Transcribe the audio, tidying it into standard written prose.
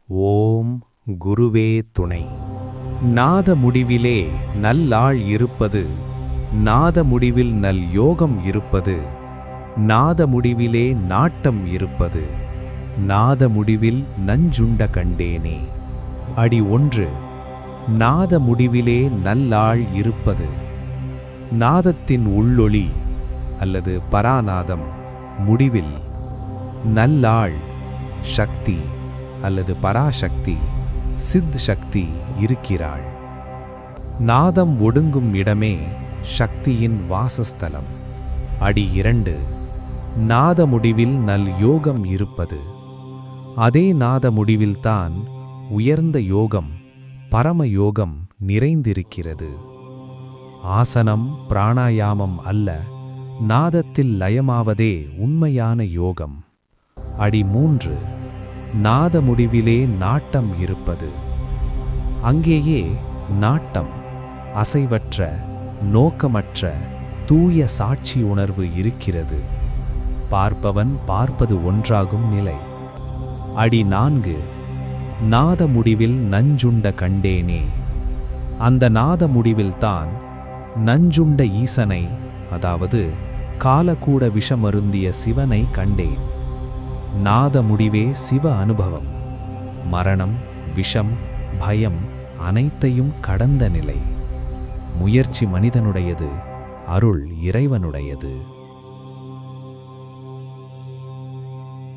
ஓம் குருவே துணை. நாத முடிவிலே நல்லாள் இருப்பது, நாத முடிவில் நல் யோகம் இருப்பது, நாத முடிவிலே நாட்டம் இருப்பது, நாத முடிவில் நஞ்சுண்ட கண்டேனே. அடி 1. நாத முடிவிலே நல்லாள் இருப்பது. நாதத்தின் உள்ளொளி அல்லது பராநாதம் முடிவில் நல்லாள் சக்தி அல்லது பராசக்தி சித் சக்தி இருக்கிறாள். நாதம் ஒடுங்கும் இடமே சக்தியின் வாசஸ்தலம். அடி 2. நாத முடிவில் நல் யோகம் இருப்பது. அதே நாத முடிவில்தான் உயர்ந்த யோகம் பரமயோகம் நிறைந்திருக்கிறது. ஆசனம் பிராணாயாமம் அல்ல, நாதத்தில் லயமாவதே உண்மையான யோகம். அடி 3. நாத முடிவிலே நாட்டம் இருப்பது. அங்கேயே நாட்டம், அசைவற்ற நோக்கமற்ற தூய சாட்சி உணர்வு இருக்கிறது. பார்ப்பவன் பார்ப்பது ஒன்றாகும் நிலை. அடி 4. நாத முடிவில் நஞ்சுண்ட கண்டேனே. அந்த நாத முடிவில்தான் நஞ்சுண்ட ஈசனை, அதாவது காலக்கூட விஷமருந்திய சிவனை கண்டேன். நாத முடிவே சிவ அனுபவம். மரணம், விஷம், பயம் அனைத்தையும் கடந்த நிலை. முயற்சி மனிதனுடையது, அருள் இறைவனுடையது.